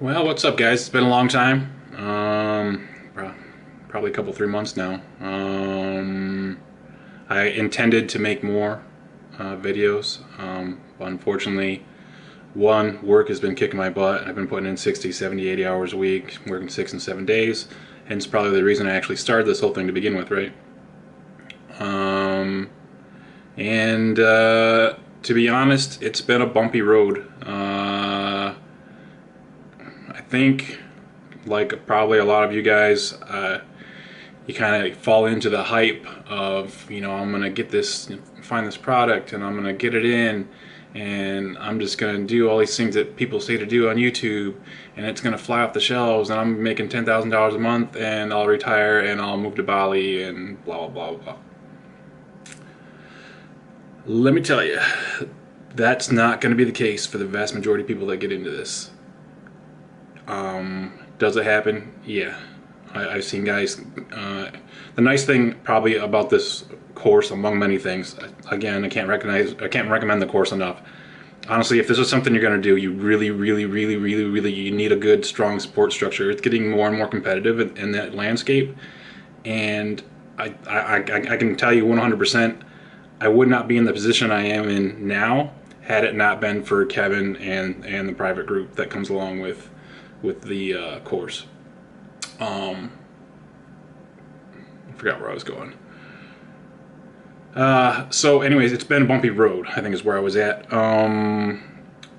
Well, what's up, guys? It's been a long time. Probably a couple, 3 months now. I intended to make more videos, but unfortunately, one, work has been kicking my butt. I've been putting in 60, 70, 80 hours a week, working 6 and 7 days. Hence, probably the reason I actually started this whole thing to begin with, right? Um, and to be honest, it's been a bumpy road. I think, like probably a lot of you guys, you kind of fall into the hype of, I'm gonna get this, find this product, and I'm gonna get it in, and I'm just gonna do all these things that people say to do on YouTube, and it's gonna fly off the shelves, and I'm making $10,000 a month, and I'll retire, and I'll move to Bali, and blah blah blah blah. Let me tell you, that's not going to be the case for the vast majority of people that get into this. Does it happen? Yeah. I've seen guys. The nice thing probably about this course, among many things, again, I can't recommend the course enough. Honestly, if this is something you're going to do, you really, you need a good, strong support structure. It's getting more and more competitive in that landscape, and I can tell you 100%, I would not be in the position I am in now had it not been for Kevin and the private group that comes along with the course. I forgot where I was going. So anyways, it's been a bumpy road, I think is where I was at.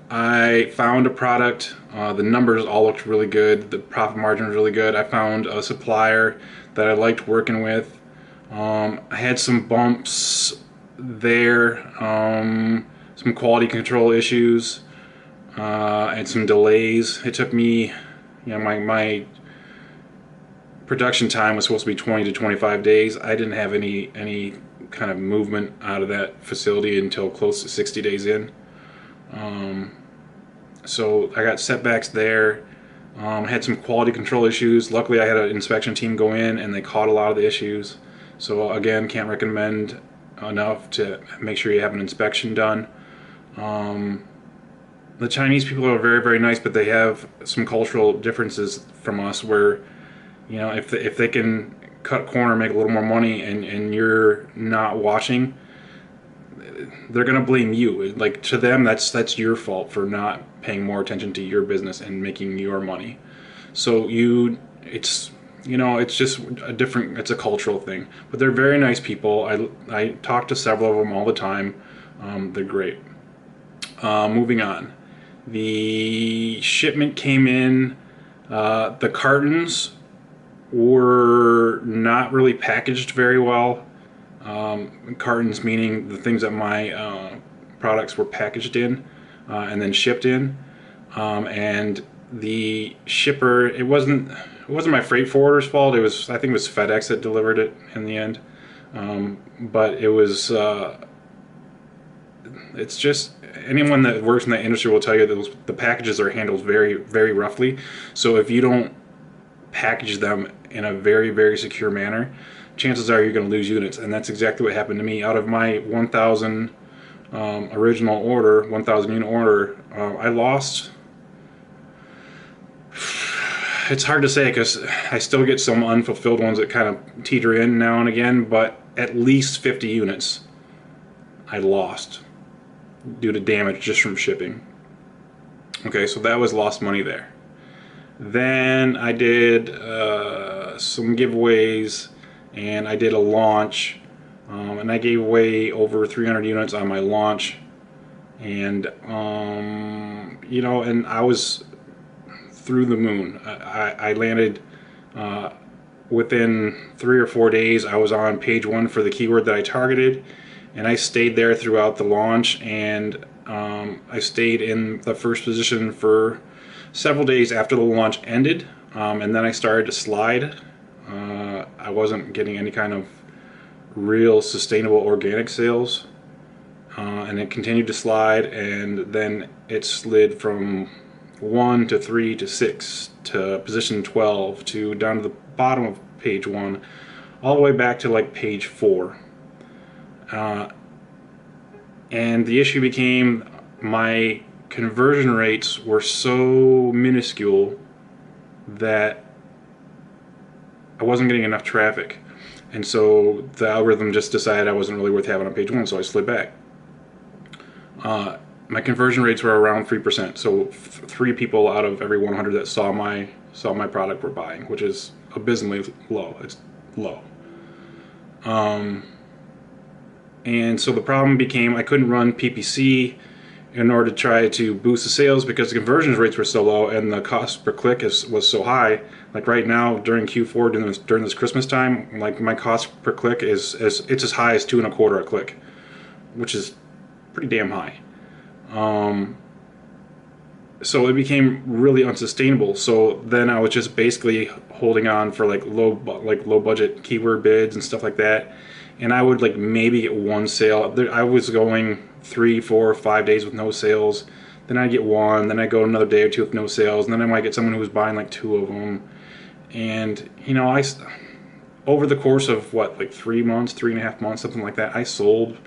I found a product, the numbers all looked really good, the profit margin was really good. I found a supplier that I liked working with. I had some bumps there, some quality control issues, and some delays. It took me, my production time was supposed to be 20 to 25 days. I didn't have any kind of movement out of that facility until close to 60 days in. So I got setbacks there. Had some quality control issues. Luckily, I had an inspection team go in and they caught a lot of the issues. So again, can't recommend enough to make sure you have an inspection done. The Chinese people are very nice, but they have some cultural differences from us where, if they can cut corner, make a little more money, and you're not watching, they're gonna blame you. Like, to them, that's your fault for not paying more attention to your business and making your money. So it's just it's a cultural thing. But they're very nice people. I talk to several of them all the time. They're great. Moving on, the shipment came in. The cartons were not really packaged very well. Cartons meaning the things that my products were packaged in and then shipped in. And the shipper, it wasn't my freight forwarder's fault. I think it was FedEx that delivered it in the end. But it was it's just, anyone that works in that industry will tell you that the packages are handled very roughly. So if you don't package them in a very secure manner, chances are you're going to lose units, and that's exactly what happened to me. Out of my 1,000 original order, 1,000 unit order, I lost. It's hard to say because I still get some unfulfilled ones that kind of teeter in now and again, but at least 50 units I lost due to damage just from shipping. Okay, so that was lost money there. Then I did some giveaways, and I did a launch, and I gave away over 300 units on my launch, and and I was through the moon. I landed within 3 or 4 days. I was on page 1 for the keyword that I targeted, and I stayed there throughout the launch, and I stayed in the first position for several days after the launch ended, and then I started to slide. I wasn't getting any kind of real sustainable organic sales, and it continued to slide, and then it slid from 1 to 3 to 6 to position 12 to down to the bottom of page 1, all the way back to like page 4. And the issue became my conversion rates were so minuscule that I wasn't getting enough traffic. And so the algorithm just decided I wasn't really worth having on page one, so I slid back. My conversion rates were around 3%. So 3 people out of every 100 that saw my product were buying, which is abysmally low. It's low. And so the problem became I couldn't run PPC in order to try to boost the sales because the conversion rates were so low and the cost per click was so high. Like right now during Q4 during this Christmas time, like my cost per click is it's as high as $2.25 a click, which is pretty damn high. So it became really unsustainable. So then I was just basically holding on for like low budget keyword bids and stuff like that. And I would like maybe get one sale. I was going 3, 4, 5 days with no sales. Then I'd get one. Then I'd go another day or two with no sales. And then I might get someone who was buying like 2 of them. And you know, over the course of what, like 3 months, 3.5 months, something like that, I sold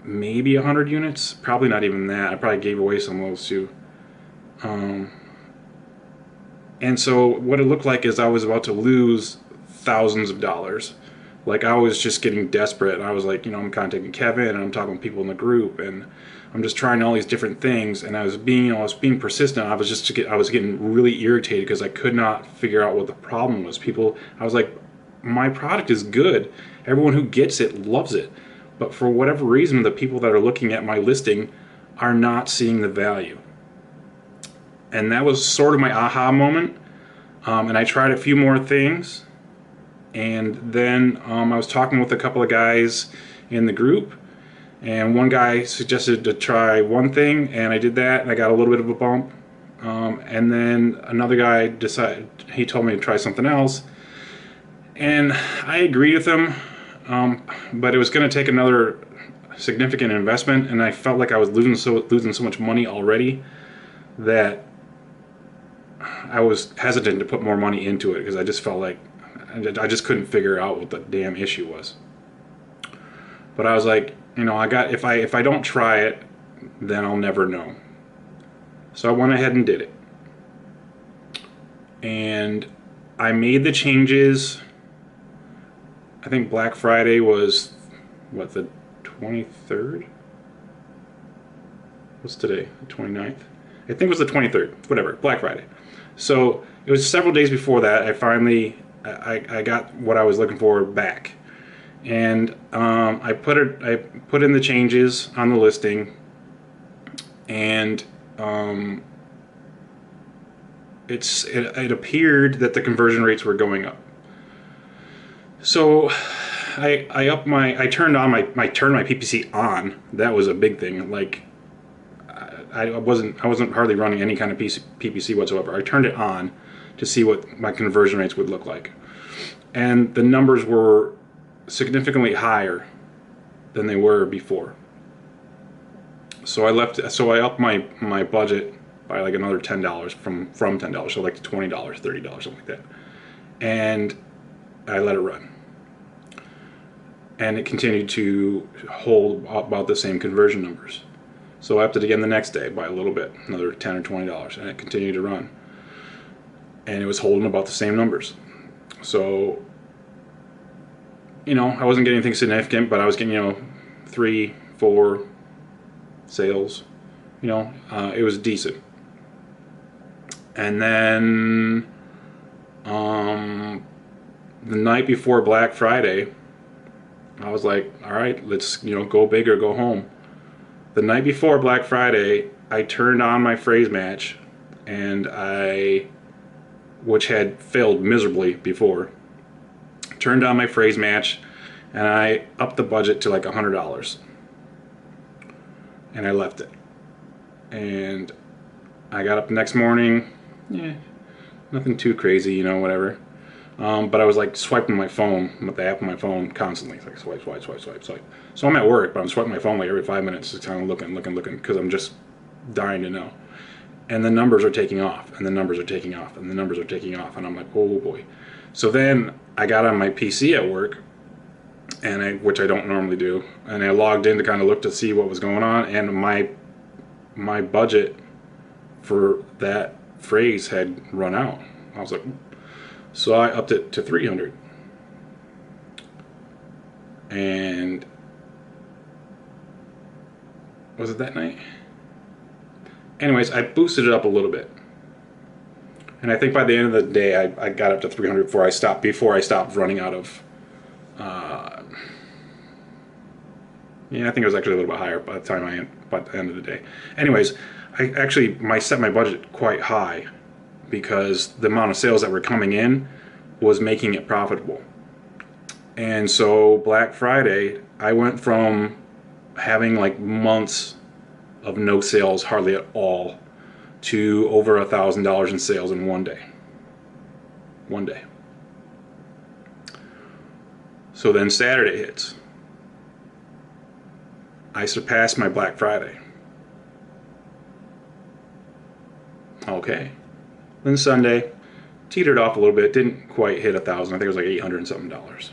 maybe 100 units. Probably not even that. I probably gave away some of those too. And so what it looked like is I was about to lose thousands of dollars. Like I was just getting desperate, and I was like, you know, I'm contacting Kevin, and I'm talking to people in the group, and I'm just trying all these different things, and I was being persistent. I was getting really irritated because I could not figure out what the problem was. I was like, my product is good. Everyone who gets it loves it, but for whatever reason, the people that are looking at my listing are not seeing the value. And that was sort of my aha moment. And I tried a few more things. And then I was talking with a couple of guys in the group. And one guy suggested to try one thing. And I did that. And I got a little bit of a bump. And then another guy he told me to try something else. And I agreed with him. But it was going to take another significant investment. And I felt like I was losing so much money already that I was hesitant to put more money into it because I just felt like I just couldn't figure out what the damn issue was. But I was like, you know, if I don't try it, then I'll never know. So I went ahead and did it. And I made the changes. I think Black Friday was what, the 23rd? What's today? The 29th? I think it was the 23rd. Whatever, Black Friday. So it was several days before that I finally I got what I was looking for back, and I put in the changes on the listing, and it appeared that the conversion rates were going up. So I turned my PPC on. That was a big thing. Like I wasn't hardly running any kind of PPC whatsoever. I turned it on to see what my conversion rates would look like, and the numbers were significantly higher than they were before. So I upped my budget by like another $10 from $10, so like $20, $30, something like that, and I let it run. And it continued to hold about the same conversion numbers. So I upped it again the next day by a little bit, another $10 or $20, and it continued to run. And it was holding about the same numbers. So, you know, I wasn't getting anything significant, but I was getting, you know, 3, 4 sales. You know, it was decent. And then the night before Black Friday, I was like, all right, let's, you know, go big or go home. The night before Black Friday, I turned on my phrase match, and which had failed miserably before, turned on my phrase match, and I upped the budget to like $100, and I left it. And I got up the next morning, nothing too crazy, you know, whatever. But I was like swiping my phone with the app on my phone constantly, like swipe, swipe, swipe, swipe, swipe. So I'm at work, but I'm swiping my phone like every 5 minutes, just kind of looking, because I'm just dying to know. And the numbers are taking off, and the numbers are taking off, and the numbers are taking off, and I'm like, oh boy. So then I got on my PC at work, which I don't normally do, and I logged in to kind of look to see what was going on, and my my budget for that phrase had run out. I was like, so I upped it to 300. And was it that night? Anyways, I boosted it up a little bit. And I think by the end of the day, I got up to 300 before I stopped running out of. Yeah, I think it was actually a little bit higher by the end of the day. Anyways, I set my budget quite high because the amount of sales that were coming in was making it profitable. And so Black Friday, I went from having like months of no sales hardly at all to over $1,000 in sales in one day. One day. So then Saturday hits. I surpassed my Black Friday. Okay. Then Sunday, teetered off a little bit, didn't quite hit 1,000. I think it was like 800 and something dollars.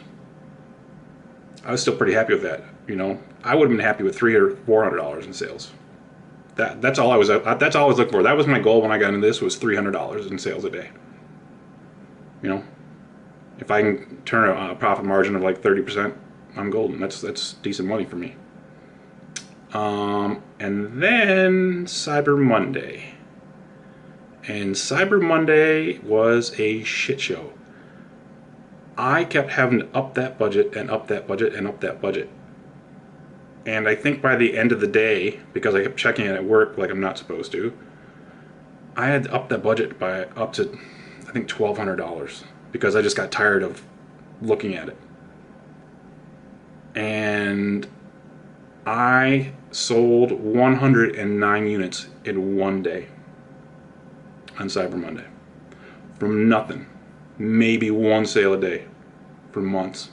I was still pretty happy with that. You know, I would have been happy with $300 or $400 in sales. That's all I was looking for. That was my goal when I got into this, was $300 in sales a day. You know, if I can turn a profit margin of like 30%, I'm golden. That's decent money for me. And then Cyber Monday. And Cyber Monday was a shit show. I kept having to up that budget and up that budget and up that budget. And I think by the end of the day, because I kept checking it at work like I'm not supposed to, I had to up that budget by up to, I think, $1,200 because I just got tired of looking at it. And I sold 109 units in one day on Cyber Monday. From nothing. Maybe one sale a day for months.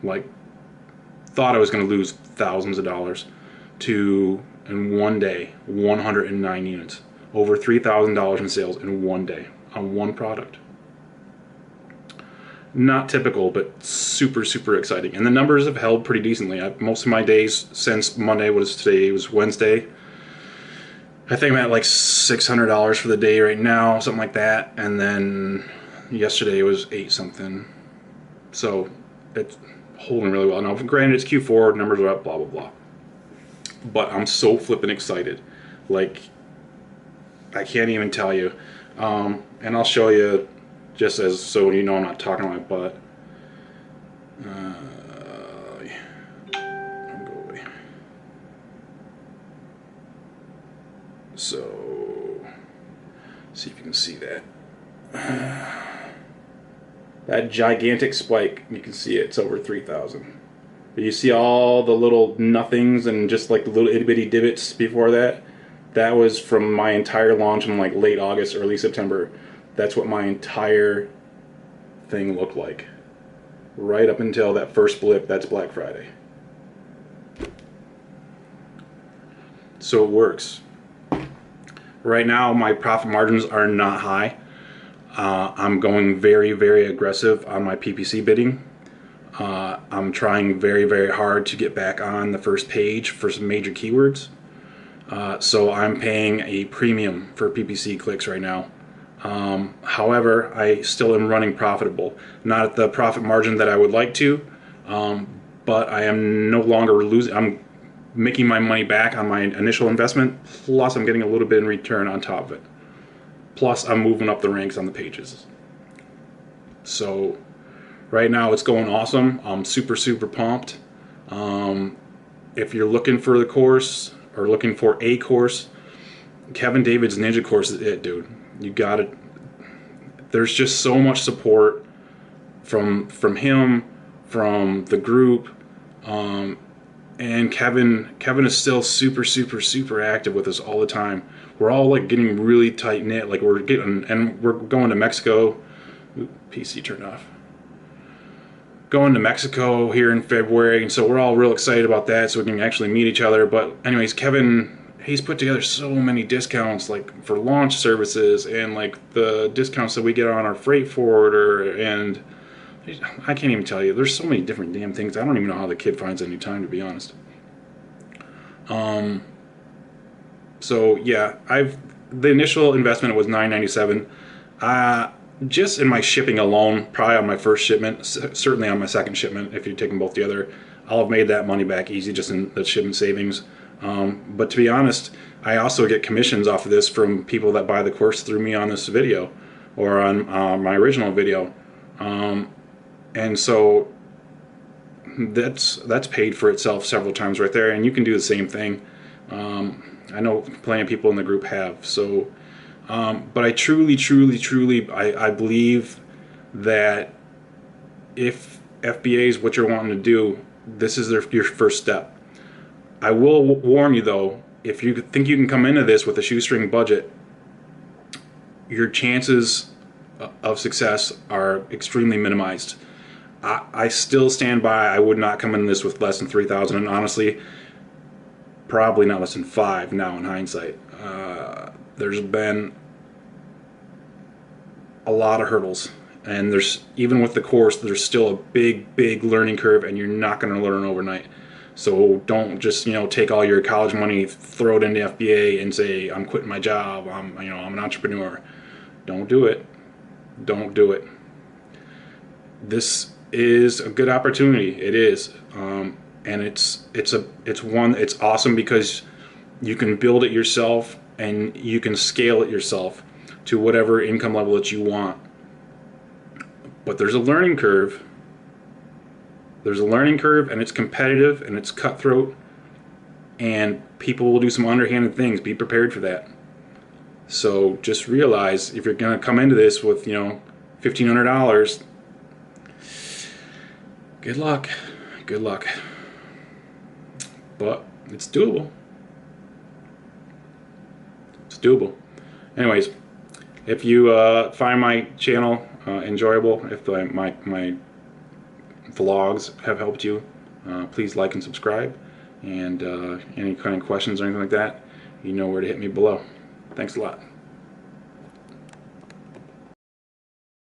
Like, thought I was going to lose thousands of dollars to, in one day, 109 units. Over $3,000 in sales in one day on one product. Not typical, but super, super exciting. And the numbers have held pretty decently. Most of my days since Monday was Wednesday. I think I'm at like $600 for the day right now, something like that. And then yesterday it was 8 something. So it's holding really well. Now, granted, it's Q4, numbers are up, blah, blah, blah. But I'm so flippin' excited. Like, I can't even tell you. And I'll show you, just as so you know I'm not talking on my butt. I'll go away. So, see if you can see that. That gigantic spike, you can see it's over 3,000. But you see all the little nothings and just like the little itty bitty divots before that? That was from my entire launch in like late August, early September. That's what my entire thing looked like. Right up until that first blip, that's Black Friday. So it works. Right now, my profit margins are not high. I'm going very, very aggressive on my PPC bidding. I'm trying very, very hard to get back on the first page for some major keywords. So I'm paying a premium for PPC clicks right now. However, I still am running profitable. Not at the profit margin that I would like to, but I am no longer losing. I'm making my money back on my initial investment, plus I'm getting a little bit in return on top of it. Plus I'm moving up the ranks on the pages. So right now it's going awesome. I'm super, super pumped. If you're looking for the course or looking for a course, Kevin David's Ninja course is it, dude. You got it. There's just so much support from him, from the group, and Kevin is still super, super, super active with us all the time. We're all like getting really tight knit. Like we're going to Mexico. Ooh, PC turned off. Going to Mexico here in February, and so we're all real excited about that, so we can actually meet each other. But anyways, Kevin, he's put together so many discounts, like for launch services and like the discounts that we get on our freight forwarder, and I can't even tell you. There's so many different damn things. I don't even know how the kid finds any time, to be honest. So yeah, the initial investment was $9.97. Just in my shipping alone, probably on my first shipment, certainly on my second shipment, if you take them both together, I'll have made that money back easy just in the shipment savings. But to be honest, I also get commissions off of this from people that buy the course through me on this video or on my original video. And so that's paid for itself several times right there, and you can do the same thing. I know plenty of people in the group have. So, but I truly, I believe that if FBA is what you're wanting to do, this is your first step. I will warn you though, if you think you can come into this with a shoestring budget, your chances of success are extremely minimized. I still stand by, I would not come into this with less than 3,000, and honestly, probably not less than 5 now in hindsight. There's been a lot of hurdles, and there's, even with the course, there's still a big learning curve, and you're not going to learn overnight. So don't just, take all your college money, throw it into FBA and say, I'm quitting my job, I'm an entrepreneur. Don't do it. Don't do it. This is a good opportunity. It is. And it's awesome because you can build it yourself and you can scale it yourself to whatever income level that you want. But there's a learning curve. There's a learning curve, and it's competitive and it's cutthroat, and people will do some underhanded things. Be prepared for that. So just realize, if you're going to come into this with, $1,500, good luck. Good luck. But it's doable. It's doable. Anyways, if you find my channel enjoyable, if my vlogs have helped you, please like and subscribe. And any kind of questions or anything like that, you know where to hit me below. Thanks a lot.